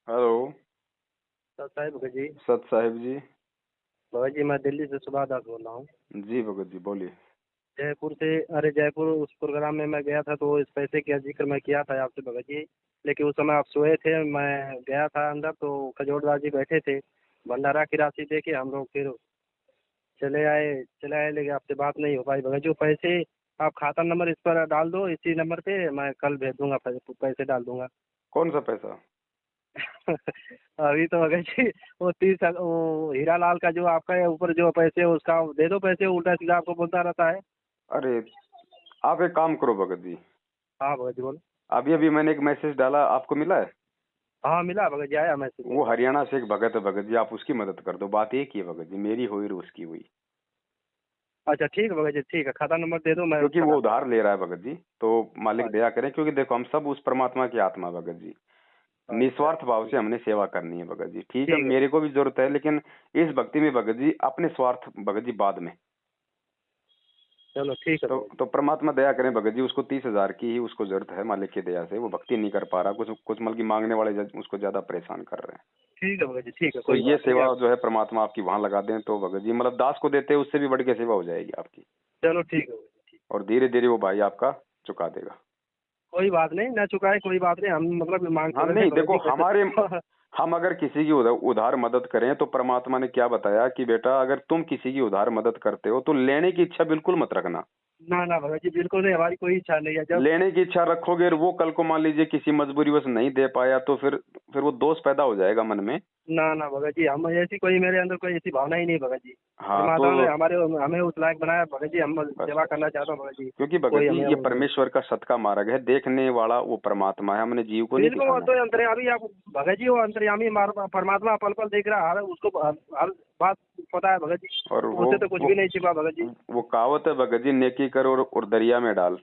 Hello. Sir Sahib Bhagat ji. सत साहिब जी। भगत जी मैं दिल्ली से सुभाष दास बोल रहा हूँ। जी भगत जी बोलिए। जयपुर से। अरे जयपुर उस प्रोग्राम में मैं गया था तो इस पैसे का जिक्र मैं किया था आपसे भगत जी। लेकिन उस समय आप सोए थे, मैं गया था अंदर तो खजोरदास जी बैठे थे। भंडारा की राशि दे के हम लोग फिर चले आए लेकिन आपसे बात नहीं हो पाई भगत जी। वो पैसे आप खाता नंबर इस पर डाल दो, इसी नंबर पे मैं कल भेज दूंगा, पैसे डाल दूंगा। कौन सा पैसा? अभी तो भगत जी वो हीरा लाल का जो आपका है ऊपर जो पैसे है उसका दे दो पैसे, उल्टा सीधा आपको बोलता रहता है। अरे आप एक काम करो भगत जी। हाँ भगत जी बोलो। अभी अभी मैंने एक मैसेज डाला, आपको मिला है? हाँ मिला भगत जी, आया मैसेज मेरे वो पास। हरियाणा से एक भगत है भगत जी, आप उसकी मदद कर दो। बात एक ही है भगत जी, मेरी हुई और उसकी हुई। अच्छा ठीक है भगत जी, ठीक है, खाता नंबर दे दो मैं क्योंकि उसका वो डाल उधार ले रहा है भगत जी, तो मालिक दूंगा। दया करें। क्योंकि देखो हम सब उस परमात्मा की आत्मा भगत जी, अच्छा निस्वार्थ भाव ठीक से हमने सेवा करनी है भगत जी। ठीक है, ठीक है मेरे को भी जरूरत है, लेकिन इस भक्ति में भगत जी अपने स्वार्थ भगत जी बाद में। चलो ठीक है तो भगत जी। तो परमात्मा दया करें भगत जी, उसको 30,000 की ही उसको जरूरत है मालिक की दया से। वो भक्ति नहीं कर पा रहा, कुछ कुछ मतलब की मांगने वाले उसको ज्यादा परेशान कर रहे हैं। ठीक है भगत जी, ठीक है, तो कोई ये बात नहीं सेवा आप। जो है परमात्मा आपकी वहां लगा दें तो भगत जी मतलब दास को देते हैं उससे भी बढ़ के सेवा हो जाएगी आपकी। चलो ठीक है भगत जी, ठीक। और धीरे धीरे वो भाई आपका चुका देगा। कोई बात नहीं, ना चुकाए कोई बात नहीं, हम मतलब मांग हाँ थोड़े रहे नहीं भगत देखो जी हमारे, कैसे। हम अगर किसी की उधार मदद करें तो परमात्मा ने क्या बताया कि बेटा अगर तुम किसी की उधार मदद करते हो तो लेने की इच्छा बिल्कुल मत रखना। ना ना भगत जी बिल्कुल नहीं, हमारी कोई इच्छा नहीं है जब। लेने की इच्छा रखोगे और वो कल को मान लीजिए किसी मजबूरीवश नहीं दे पाया तो फिर वो दोष पैदा हो जाएगा मन में। ना ना भगत जी, हम ऐसी कोई मेरे अंदर कोई ऐसी भावना ही नहीं भगत जी। हाँ परमात्मा तो ने हमारे हमें उस लायक बनाया भगत जी, हम बस सेवा बस करना चाहता हूँ भगत जी। क्योंकि भगत कोई जी हमें ये वो नहीं। परमेश्वर का सत का मार्ग है, देखने वाला वो परमात्मा है, हमने जीव को नहीं बिल्कुल, वो दिखाना तो है। अंतर्यामी आप भगत जी, वो अंतर्यामी परमात्मा पल पल देख रहा है, उसको हर बात पता है भगत जी। और उनसे तो कुछ भी नहीं छिपा भगत जी। वो कहावत है भगत जी, नेकी कर और दरिया में डाल।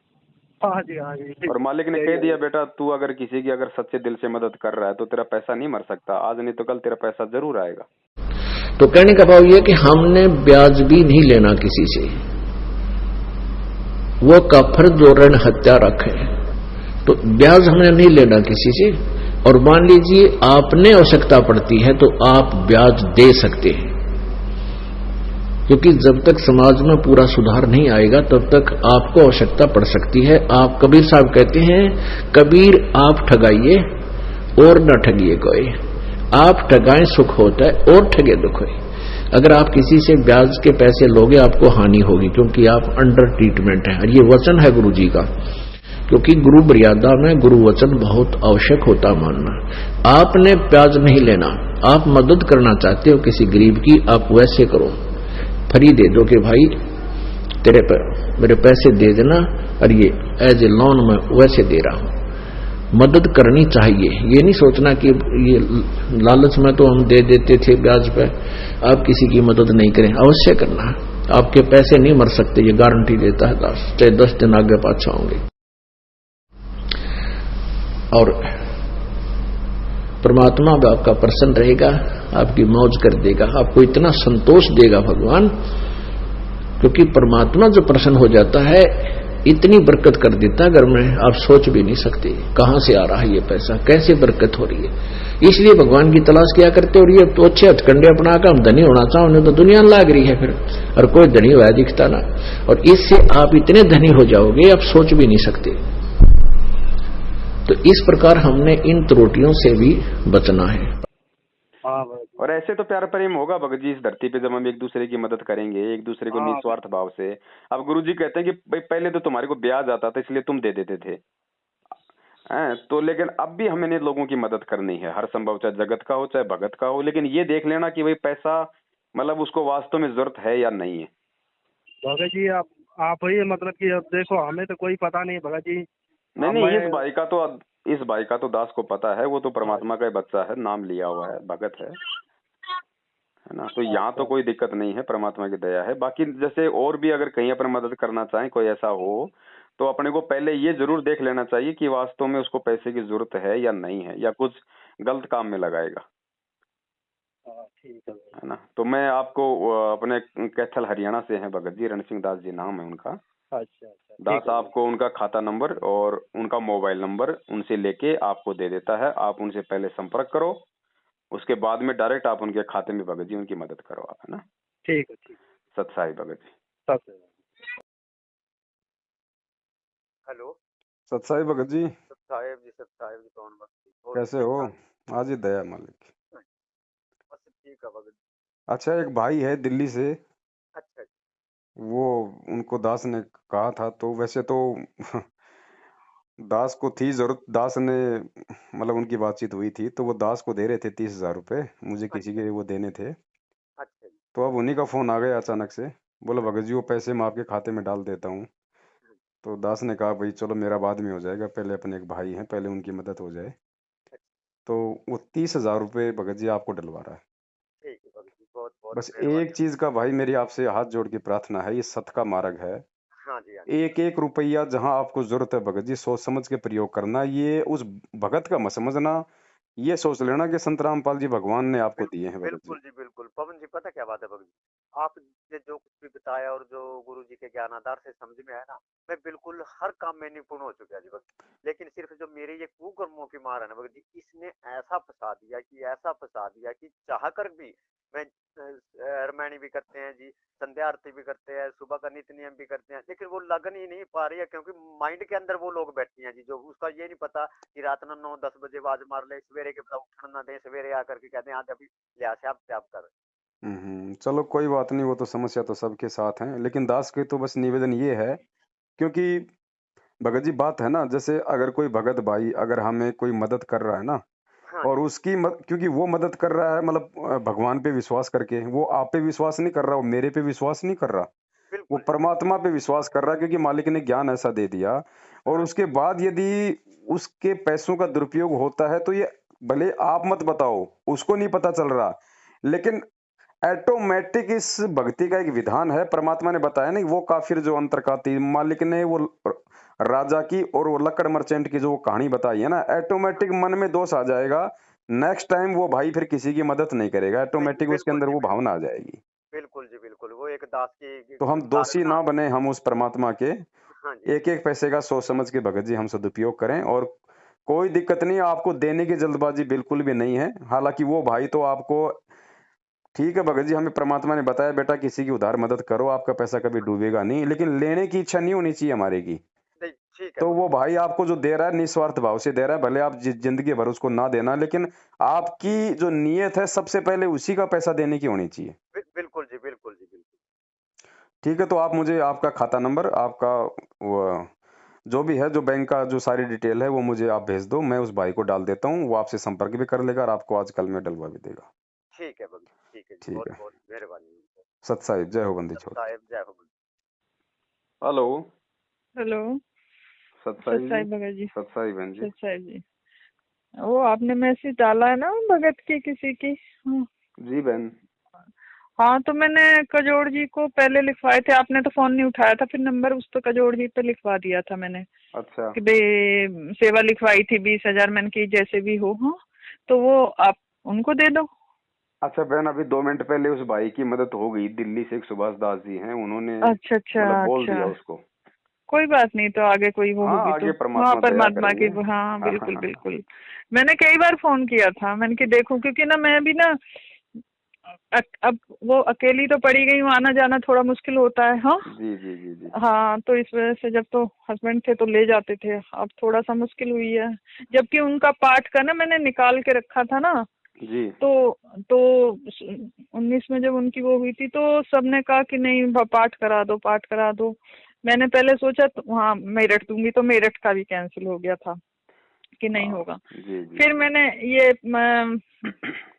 हाँ जी हाँ जी। और मालिक ने यही कह है दिया भगत बेटा तू अगर किसी की अगर सच्चे दिल से मदद कर रहा है तो तेरा पैसा नहीं मर सकता, आज नहीं तो कल तेरा पैसा जरूर आएगा। तो कहने का भाव यह कि हमने ब्याज भी नहीं लेना किसी से। वो काफर जो ऋण हत्या रखे तो ब्याज हमने नहीं लेना किसी से। और मान लीजिए आपने आवश्यकता पड़ती है तो आप ब्याज दे सकते हैं, क्योंकि जब तक समाज में पूरा सुधार नहीं आएगा तब तक आपको आवश्यकता पड़ सकती है। आप कबीर साहब कहते हैं, कबीर आप ठगाइए और न ठगिए कोई, आप ठगाएं सुख होता है और ठगे दुख है। अगर आप किसी से ब्याज के पैसे लोगे आपको हानि होगी, क्योंकि आप अंडर ट्रीटमेंट है। और ये वचन है गुरु जी का, क्योंकि गुरु मर्यादा में गुरु वचन बहुत आवश्यक होता मानना। आपने ब्याज नहीं लेना, आप मदद करना चाहते हो किसी गरीब की, आप वैसे करो, फ्री दे दो कि भाई तेरे पर मेरे पैसे दे देना और ये एज ए लोन में वैसे दे रहा हूं। मदद करनी चाहिए, ये नहीं सोचना कि ये लालच में तो हम दे देते थे ब्याज पे, आप किसी की मदद नहीं करें, अवश्य करना। आपके पैसे नहीं मर सकते, ये गारंटी देता है दास, चाहे 10 दिन आगे पाछा होंगे। और परमात्मा भी आपका प्रसन्न रहेगा, आपकी मौज कर देगा, आपको इतना संतोष देगा भगवान, क्योंकि परमात्मा जो प्रसन्न हो जाता है इतनी बरकत कर देता है घर में, आप सोच भी नहीं सकते कहां से आ रहा है ये पैसा, कैसे बरकत हो रही है। इसलिए भगवान की तलाश किया करते। और ये तो अच्छे हथकंडे अपना कर हम धनी होना चाहो, उन्हें तो दुनिया लाग रही है फिर, और कोई धनी हुआ दिखता ना। और इससे आप इतने धनी हो जाओगे आप सोच भी नहीं सकते। तो इस प्रकार हमने इन त्रुटियों से भी बचना है। हाँ भगत जी। और ऐसे तो प्यार प्रेम होगा भगत जी इस धरती पे, जब हम एक दूसरे की मदद करेंगे एक दूसरे को हाँ निस्वार्थ भाव से। अब गुरु जी कहते हैं कि भाई पहले तो तुम्हारे को ब्याज आता था इसलिए तुम दे देते थे, हैं तो लेकिन अब भी हमें लोगों की मदद करनी है हर संभव, चाहे जगत का हो चाहे भगत का हो। लेकिन ये देख लेना कि भाई पैसा मतलब उसको वास्तव में जरूरत है या नहीं है। भगत जी आप ही मतलब कि अब देखो हमें तो कोई पता नहीं भगत जी। नहीं अब नहीं, मैं। इस भाई का तो दास को पता है, वो तो हाँ परमात्मा का ही बच्चा है, नाम लिया हुआ है, भगत है ना। तो यहाँ तो अच्छा। कोई दिक्कत नहीं है, परमात्मा की दया है। बाकी जैसे और भी अगर कहीं अपन मदद करना चाहें कोई ऐसा हो तो अपने को पहले ये जरूर देख लेना चाहिए कि वास्तव में उसको पैसे की जरूरत है या नहीं है, या कुछ गलत काम में लगाएगा, हाँ ठीक है भगत है ना। तो मैं आपको अपने कैथल हरियाणा से हैं भगत जी, रण सिंह दास जी नाम है उनका। अच्छा अच्छा, दास ठीक है। आपको उनका खाता नंबर और उनका मोबाइल नंबर उनसे लेके आपको दे देता है। आप उनसे पहले संपर्क करो, उसके बाद में डायरेक्ट आप उनके खाते में भगत जी उनकी मदद करो आप, है ना। ठीक है, ठीक है। सत साई भगत जी। सबसे हेलो सत साई भगत जी, साहेब जी कौन बात कैसे हो? आज ही दया मालिक। बस ठीक है भगत। अच्छा, एक भाई है दिल्ली से, अच्छा वो उनको दास ने कहा था, तो वैसे तो दास को थी जरूरत, दास ने मतलब उनकी बातचीत हुई थी, तो वो दास को दे रहे थे 30,000 रुपए, मुझे किसी के वो देने थे। अच्छा जी। तो अब उन्हीं का फोन आ गया अचानक से, बोला भगत जी वो पैसे मैं आपके खाते में डाल देता हूँ। तो दास ने कहा भाई चलो मेरा बाद में हो जाएगा, पहले अपने एक भाई हैं, पहले उनकी मदद हो जाए। तो वो 30,000 रुपये भगत जी आपको डलवा रहा है। ठीक है भगत जी, बहुत बहुत बस मेहरबानी। एक चीज का भाई मेरी आपसे हाथ जोड़ के प्रार्थना है, ये सत का मार्ग है। हाँ जी हाँ जी। एक एक रुपया जहां आपको जरूरत है भगत जी सोच समझ के प्रयोग करना। ये उस भगत का मत समझना, ये सोच लेना कि संत रामपाल जी भगवान ने आपको दिए हैं भगत जी। बिल्कुल जी बिल्कुल। पवन जी पता क्या बात है भगत जी, आपने जो कुछ भी बताया और जो गुरु जी के ज्ञान आधार से समझ में आया ना, मैं बिल्कुल हर काम में निपुण हो चुका जी भगत। लेकिन सिर्फ जो मेरे ये कुकर्मों की मार है ना भगत जी, इसने ऐसा फंसा दिया कि चाह कर भी मैं रामायणी भी करते हैं जी, संध्या आरती भी करते हैं, सुबह का नित्य नियम भी करते हैं, लेकिन वो लगन ही नहीं पा रही है, क्योंकि माइंड के अंदर वो लोग बैठे हैं जी, जो उसका ये नहीं पता कि रात में 9-10 बजे आवाज मार ले, सवेरे के बाद उठन ना दे, सवेरे आकर के कहते हैं आज अभी लिया से आप कर। चलो कोई बात नहीं, वो तो समस्या तो सबके साथ है, लेकिन दास के तो बस निवेदन ये है, क्योंकि भगत जी बात है ना, जैसे अगर कोई भगत भाई अगर हमें कोई मदद कर रहा है ना, हाँ और जी उसकी क्योंकि वो मदद कर रहा है मतलब भगवान पे विश्वास करके, वो आप पे विश्वास नहीं कर रहा, वो मेरे पे विश्वास नहीं कर रहा, वो बिल्कुल जी। परमात्मा पे विश्वास कर रहा है, क्योंकि मालिक ने ज्ञान ऐसा दे दिया। और हाँ उसके बाद यदि उसके पैसों का दुरुपयोग होता है, तो ये भले आप मत बताओ, उसको नहीं पता चल रहा, लेकिन ऑटोमेटिक इस भक्ति का एक विधान है, परमात्मा ने बताया नहीं, वो काफिर जो अंतर का तीर, मालिक ने वो राजा की और वो लक्कड़ मर्चेंट की जो वो कहानी बताई है ना, ऑटोमेटिक मन में दोष आ जाएगा, नेक्स्ट टाइम वो भाई फिर किसी की मदद नहीं करेगा, नहीं ऑटोमेटिक उसके बिल्कुल अंदर जी वो बिल्कुल। भावना आ जाएगी। बिल्कुल जी बिल्कुल, वो एक दास की तो हम दोषी साधना। ना बने, हम उस परमात्मा के हाँ जी एक एक पैसे का सोच समझ के भगत जी हम सदुपयोग करें, और कोई दिक्कत नहीं, आपको देने की जल्दबाजी बिल्कुल भी नहीं है। हालांकि वो भाई तो आपको, ठीक है भगत जी, हमें परमात्मा ने बताया बेटा किसी की उधार मदद करो, आपका पैसा कभी डूबेगा नहीं, लेकिन लेने की इच्छा नहीं होनी चाहिए हमारे की। नहीं, ठीक है तो भगत। वो भाई आपको जो दे रहा है निस्वार्थ भाव से दे रहा है, भले आप जिंदगी भर उसको ना देना, लेकिन आपकी जो नीयत है सबसे पहले उसी का पैसा देने की होनी चाहिए। बिल्कुल जी बिल्कुल जी बिल्कुल। ठीक है, तो आप मुझे आपका खाता नंबर, आपका वो जो भी है, जो बैंक का जो सारी डिटेल है वो मुझे आप भेज दो, मैं उस भाई को डाल देता हूँ, वो आपसे संपर्क भी कर लेगा और आपको आज कल में डलवा भी देगा। ठीक है भगत, ठीक है जी, ठीक बहुत है, बहुत मेहरबानी। सत साहिब, जय हो बंदी छोड़। साहेब जय हो। हेलो, हेलो, सत सत साहिब साई जी। भगत जी। सत साहिब बहन जी। सत साई जी, वो आपने मैसेज डाला है ना भगत की किसी की? हाँ। जी बहन। हाँ, तो मैंने कजोड़ जी को पहले लिखवाए थे, आपने तो फोन नहीं उठाया था, फिर नंबर उस पर कजोड़ जी पे लिखवा दिया था मैंने अच्छा, कि भाई सेवा लिखवाई थी 20,000 मैंने की जैसे भी हो। हाँ, तो वो आप उनको दे दो। अच्छा बहन, अभी 2 मिनट पहले उस भाई की मदद हो गई, दिल्ली से एक सुभाष दास जी हैं, उन्होंने अच्छा अच्छा मतलब बोल अच्छा, दिया उसको। कोई बात नहीं, तो आगे कोई वो हाँ, होगी तो आगे हाँ परमात्मा दया परमात्मा की, करेंगे। हाँ बिल्कुल बिल्कुल। मैंने कई बार फोन किया था, मैंने कि देखूं, क्योंकि ना मैं भी ना अब वो अकेली तो पड़ी गई हूँ, आना जाना थोड़ा मुश्किल होता है। हाँ जी जी जी जी। हाँ, तो इस वजह से, जब तो हस्बैंड थे तो ले जाते थे, अब थोड़ा सा मुश्किल हुई है, जबकि उनका पाठ का ना मैंने निकाल के रखा था ना, जी तो 19 में जब उनकी वो हुई थी तो सबने कहा कि नहीं पाठ करा दो, पाठ करा दो। मैंने पहले सोचा तो वहाँ मेरठ दूंगी, तो मेरठ का भी कैंसिल हो गया था कि नहीं होगा। जी जी। फिर मैंने ये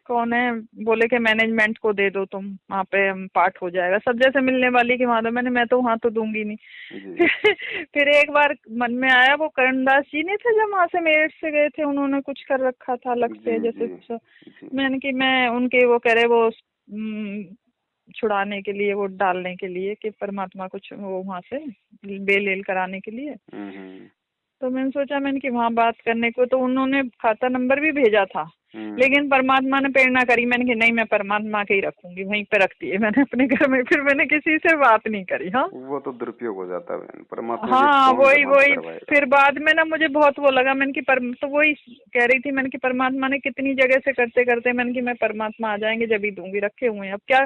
कौन है बोले कि मैनेजमेंट को दे दो तुम, वहाँ पे पाठ हो जाएगा, सब जैसे मिलने वाली की वहाँ दो। मैंने तो वहाँ तो दूंगी नहीं। जी फिर एक बार मन में आया, वो करणदास जी नहीं थे जब वहाँ से मेरठ से गए थे, उन्होंने कुछ कर रखा था अलग से जी जैसे जी जी। मैंने कि मैं उनके वो कह रहे वो छुड़ाने के लिए, वो डालने के लिए कि परमात्मा कुछ वो वहाँ से बेल कराने के लिए। तो मैंने सोचा, मैंने कि वहाँ बात करने को, तो उन्होंने खाता नंबर भी भेजा था, लेकिन परमात्मा ने प्रेरणा करी, मैंने कहा नहीं मैं परमात्मा के ही रखूंगी, वहीं पे रखती है मैंने अपने घर में, फिर मैंने किसी से बात नहीं करी। हाँ वो तो दुरुपयोग हो जाता है परमात्मा। हाँ वही फिर बाद में ना मुझे बहुत वो लगा, मैंने की तो वही कह रही थी मैंने कि परमात्मा ने कितनी जगह से करते करते मैंने कि मैं परमात्मा आ जाएंगे जब ही दूंगी, रखे हुए हैं। अब क्या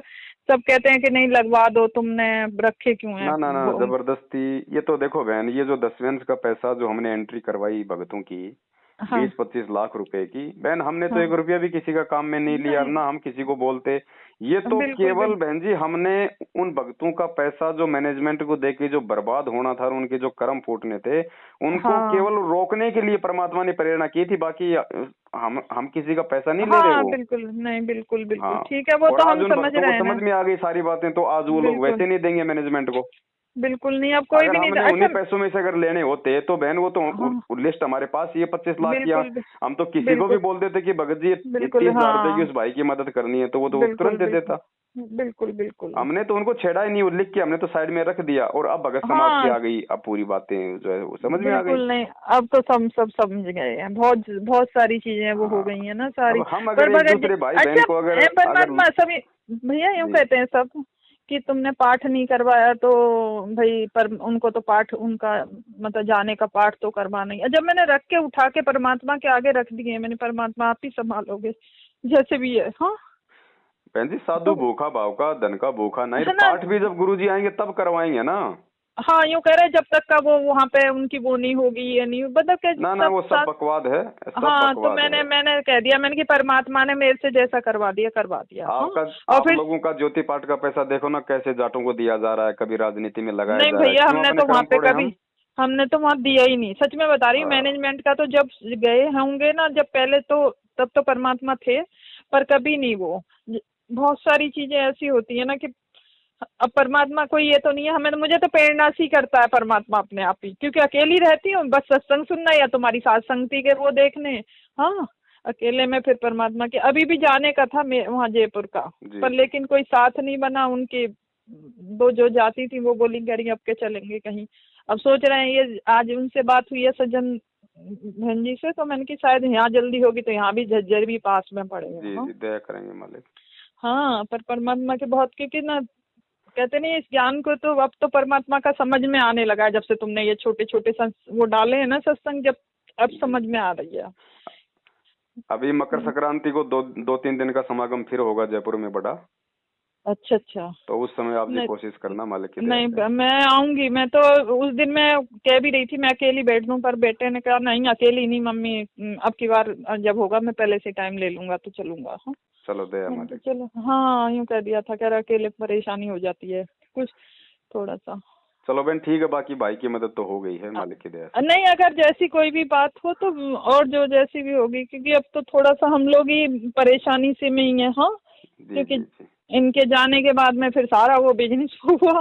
सब कहते हैं कि नहीं लगवा दो, तुमने रखे क्यों है? ना जबरदस्ती। ये तो देखो बहन, ये जो 10वें का पैसा जो हमने एंट्री करवाई भगतों की, 20-25 लाख रुपए की, बहन हमने तो 1 रुपया भी किसी का काम में नहीं लिया, ना हम किसी को बोलते। ये तो केवल बहन जी हमने उन भक्तों का पैसा जो मैनेजमेंट को देके जो बर्बाद होना था, उनके जो कर्म फूटने थे, उनको केवल रोकने के लिए परमात्मा ने प्रेरणा की थी। बाकी हम किसी का पैसा नहीं ले रहे। बिल्कुल नहीं, बिल्कुल ठीक है, वो तो हम समझ रहे हैं, समझ में आ गई सारी बातें। तो आज वो लोग वैसे नहीं देंगे मैनेजमेंट को, बिल्कुल नहीं। अब कोई भी नहीं, उन्हीं पैसों में से अगर लेने होते तो बहन वो तो लिस्ट हमारे पास ये 25 लाख किया, हम तो किसी को भी बोल देते कि भगत जी 30,000 रुपए की उस भाई की मदद करनी है, तो वो तो तुरंत दे देता। बिल्कुल हमने तो उनको छेड़ा ही नहीं, लिख के हमने तो साइड में रख दिया। और अब भगत समाज की आ गई, अब पूरी बातें जो है वो समझ में आ गई। नहीं अब तो सब समझ गए हैं, बहुत सारी चीजें वो हो गई है ना सारी। हम अगर एक दूसरे भाई बहन को अगर परमात्मा सभी भैया यूँ कहते हैं सब कि तुमने पाठ नहीं करवाया तो भाई पर उनको तो पाठ उनका मतलब जाने का पाठ तो करवाना ही। जब मैंने रख के उठा के परमात्मा के आगे रख दिए मैंने, परमात्मा आप ही संभालोगे जैसे भी है। हाँ बहन जी, साधु भूखा भाव का धन का भूखा नहीं, पाठ भी जब गुरुजी आएंगे तब करवाएंगे ना। हाँ यूँ कह रहे जब तक का वो वहाँ पे उनकी वो नहीं होगी ये नहीं मतलब के ना वो सब बकवाद है। हाँ तो मैंने कह दिया मैंने कि परमात्मा ने मेरे से जैसा करवा दिया। आप लोगों का ज्योति पाठ का पैसा देखो ना कैसे जाटों को दिया जा रहा है, कभी राजनीति में लगाया नहीं भैया हमने तो वहाँ पे कभी हमने तो वहाँ दिया ही नहीं, सच में बता रही हूँ। मैनेजमेंट का तो जब गए होंगे ना जब पहले तो तब तो परमात्मा थे, पर कभी नहीं वो। बहुत सारी चीजें ऐसी होती है ना कि अब परमात्मा कोई ये तो नहीं है, हमें मुझे तो प्रेरणा सी करता है परमात्मा अपने आप ही, क्योंकि अकेली रहती हूँ बस सत्संग सुनना या तुम्हारी साथ संगति के वो देखने। हाँ अकेले में फिर परमात्मा के अभी भी जाने का था मैं वहाँ जयपुर का, पर लेकिन कोई साथ नहीं बना। उनके दो जो जाती थी वो बोली कह अब के चलेंगे कहीं। अब सोच रहे हैं ये आज उनसे बात हुई है सज्जन बहन जी से, तो मैंने की शायद यहाँ जल्दी होगी तो यहाँ भी झज्जर भी पास में पड़ेगा। दया करेंगे मालिक। हाँ पर परमात्मा के बहुत, क्योंकि ना कहते नहीं इस ज्ञान को तो अब तो परमात्मा का समझ में आने लगा है, जब से तुमने ये छोटे छोटे वो डाले हैं ना सत्संग, जब अब समझ में आ रही है। अभी मकर संक्रांति को 2-3 दिन का समागम फिर होगा जयपुर में बड़ा। अच्छा तो उस समय आप ये कोशिश करना मालिक की। नहीं मैं आऊंगी, मैं तो उस दिन मैं कह भी रही थी मैं अकेली बैठ दूं, पर बेटे ने कहा नहीं अकेली नहीं मम्मी, अब की बार जब होगा मैं पहले से टाइम ले लूंगा तो चलूंगा। हाँ चलो दया मालिक। चलो हाँ यूँ कह दिया था, कह रहा अकेले परेशानी हो जाती है कुछ थोड़ा सा। चलो बहन ठीक है, बाकी भाई की मदद तो हो गई है मालिक की दया। नहीं अगर जैसी कोई भी बात हो तो और जो जैसी भी होगी, क्योंकि अब तो थोड़ा सा हम लोग ही परेशानी से में ही है। हाँ क्योंकि इनके जाने के बाद में फिर सारा वो बिजनेस हुआ।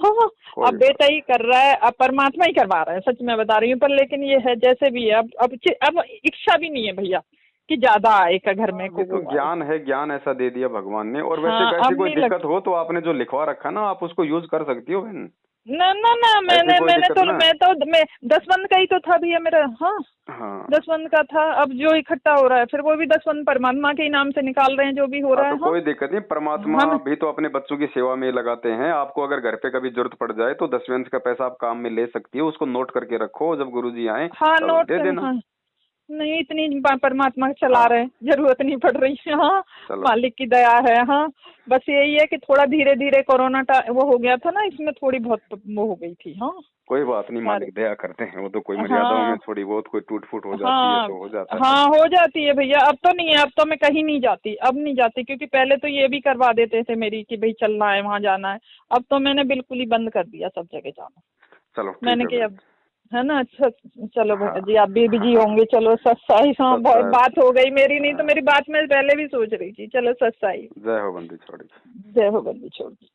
हाँ अब बेटा ही कर रहा है, अब परमात्मा ही करवा रहा है, सच में बता रही हूँ। पर लेकिन ये है जैसे भी है, अब इच्छा भी नहीं है भैया कि ज्यादा आए का घर में को। तो ज्ञान है, ज्ञान ऐसा दे दिया भगवान ने। और वैसे कैसी कोई दिक्कत हो तो आपने जो लिखवा रखा ना आप उसको यूज कर सकती हो बहन। ना मैं 10 का ही तो था भैया मेरा। हाँ 10 का था। अब जो इकट्ठा हो रहा है फिर वो भी 10 परमात्मा के नाम से निकाल रहे हैं जो भी हो रहा है। तो कोई दिक्कत नहीं, परमात्मा भी तो अपने बच्चों की सेवा में लगाते हैं। आपको अगर घर पे कभी जरूरत पड़ जाए तो 10वें का पैसा आप काम में ले सकती हो, उसको नोट करके रखो, जब गुरुजी आए नोट दे देना। नहीं इतनी परमात्मा चला रहे हैं, जरूरत नहीं पड़ रही है। हाँ मालिक की दया है। हाँ बस यही है कि थोड़ा धीरे धीरे कोरोना वो हो गया था ना, इसमें थोड़ी बहुत वो हो गई थी। हाँ कोई बात नहीं, मालिक दया करते हैं। वो तो कोई मर्यादाओं में थोड़ी बहुत कोई टूट फूट हो जाती है तो हो जाता है। हाँ हो जाती है भैया। अब तो नहीं है, अब तो मैं कहीं नहीं जाती, अब नहीं जाती, क्योंकि पहले तो ये भी करवा देते थे मेरी कि भाई चलना है वहाँ जाना है। अब तो मैंने बिल्कुल ही बंद कर दिया सब जगह जाना। चलो मैंने कि अब है ना। अच्छा चलो भैया जी आप भी बिजी होंगे। चलो सत्साई। हाँ बहुत बात हो गई मेरी, नहीं तो मेरी बात मैं पहले भी सोच रही थी। चलो सत्साई। जय हो बंदी छोड़ी। जय हो बंदी छोड़ी।